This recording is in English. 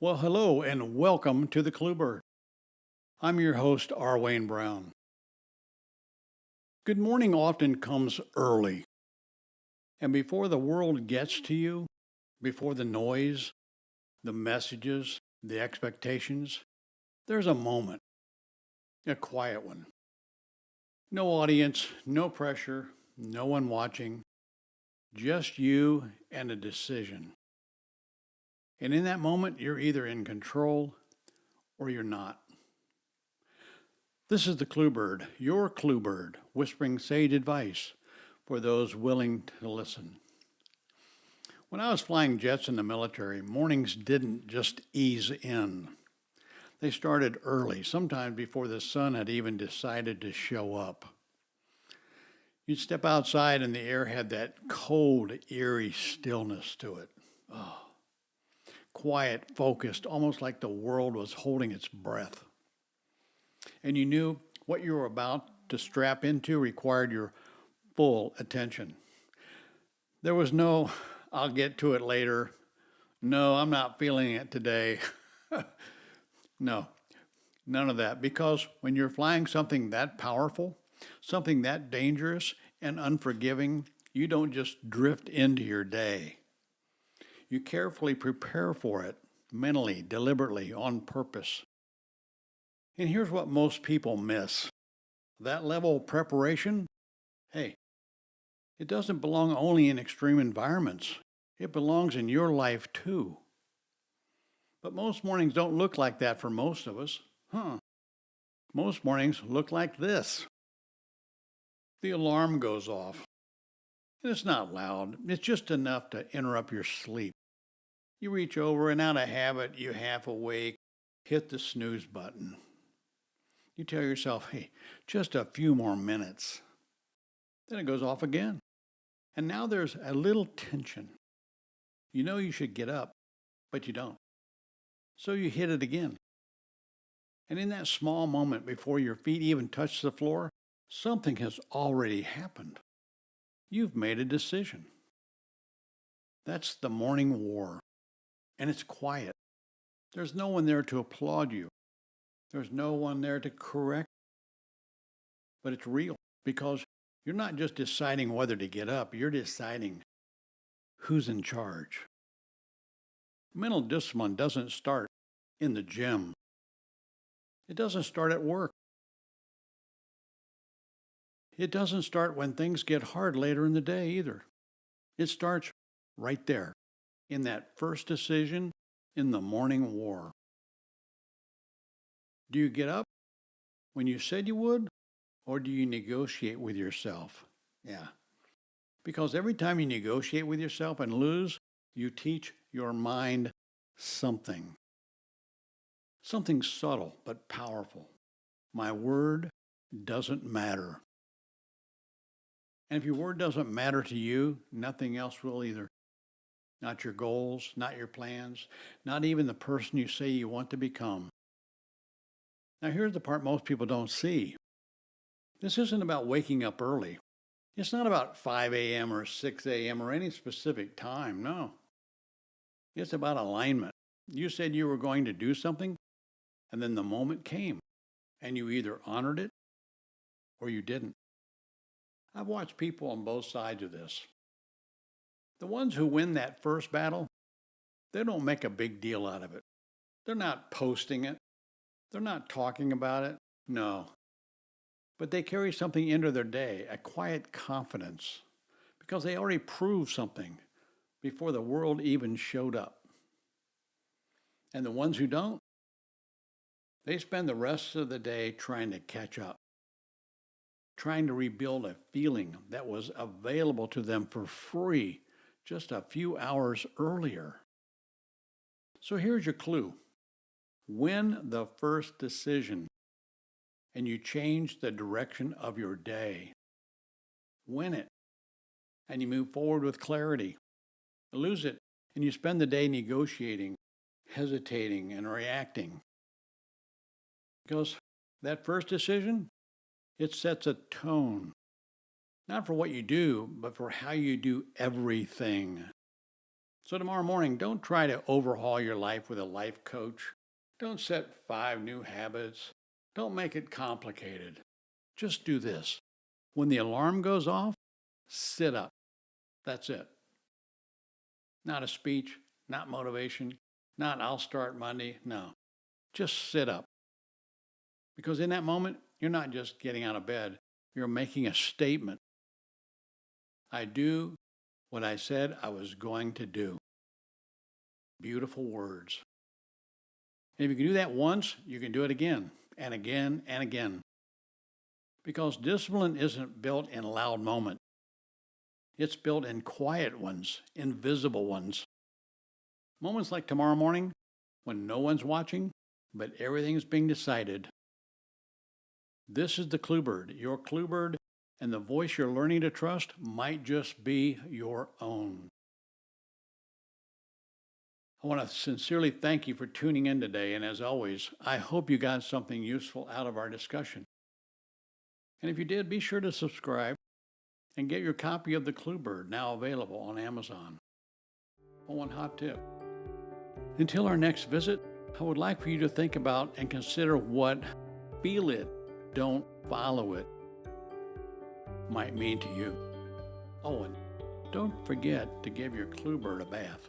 Well, hello and welcome to the Cluebird. I'm your host, R. Wayne Browne. Good morning often comes early, and before the world gets to you, before the noise, the messages, the expectations, there's a moment, a quiet one. No audience, no pressure, no one watching, just you and a decision. And in that moment, you're either in control or you're not. This is the Cluebird, your Cluebird, whispering sage advice for those willing to listen. When I was flying jets in the military, mornings didn't just ease in. They started early, sometimes before the sun had even decided to show up. You'd step outside and the air had that cold, eerie stillness to it. Oh, quiet, focused, almost like the world was holding its breath. And you knew what you were about to strap into required your full attention. There was no, I'll get to it later. No, I'm not feeling it today. No, none of that. Because when you're flying something that powerful, something that dangerous and unforgiving, you don't just drift into your day. You carefully prepare for it, mentally, deliberately, on purpose. And here's what most people miss. That level of preparation, hey, it doesn't belong only in extreme environments. It belongs in your life too. But most mornings don't look like that for most of us. Most mornings look like this. The alarm goes off. And it's not loud. It's just enough to interrupt your sleep. You reach over and out of habit, you half awake, hit the snooze button. You tell yourself, hey, just a few more minutes. Then it goes off again. And now there's a little tension. You know you should get up, but you don't. So you hit it again. And in that small moment before your feet even touch the floor, something has already happened. You've made a decision. That's the morning war. And it's quiet. There's no one there to applaud you. There's no one there to correct. But it's real because you're not just deciding whether to get up, you're deciding who's in charge. Mental discipline doesn't start in the gym. It doesn't start at work. It doesn't start when things get hard later in the day either. It starts right there, in that first decision in the morning war. Do you get up when you said you would, or do you negotiate with yourself? Yeah. Because every time you negotiate with yourself and lose, you teach your mind something. Something subtle but powerful. My word doesn't matter. And if your word doesn't matter to you, nothing else will either. Not your goals, not your plans, not even the person you say you want to become. Now, here's the part most people don't see. This isn't about waking up early. It's not about 5 a.m. or 6 a.m. or any specific time. No. It's about alignment. You said you were going to do something, and then the moment came, and you either honored it or you didn't. I've watched people on both sides of this. The ones who win that first battle, they don't make a big deal out of it. They're not posting it. They're not talking about it. No. But they carry something into their day, a quiet confidence, because they already proved something before the world even showed up. And the ones who don't, they spend the rest of the day trying to catch up, trying to rebuild a feeling that was available to them for free just a few hours earlier. So here's your clue. Win the first decision, and you change the direction of your day. Win it, and you move forward with clarity. Lose it, and you spend the day negotiating, hesitating, and reacting. Because that first decision, it sets a tone, not for what you do, but for how you do everything. So tomorrow morning, don't try to overhaul your life with a life coach. Don't set 5 new habits. Don't make it complicated. Just do this. When the alarm goes off, sit up. That's it. Not a speech, not motivation, not I'll start Monday. No, just sit up. Because in that moment, you're not just getting out of bed, you're making a statement. I do what I said I was going to do. Beautiful words. And if you can do that once, you can do it again and again and again. Because discipline isn't built in loud moments. It's built in quiet ones, invisible ones. Moments like tomorrow morning, when no one's watching, but everything's being decided. This is the Cluebird, your Cluebird, and the voice you're learning to trust might just be your own. I want to sincerely thank you for tuning in today, and as always, I hope you got something useful out of our discussion. And if you did, be sure to subscribe and get your copy of the Cluebird, now available on Amazon. Oh, one hot tip. Until our next visit, I would like for you to think about and consider what feel it, don't follow it might mean to you. Oh, and don't forget to give your Cluebird a bath.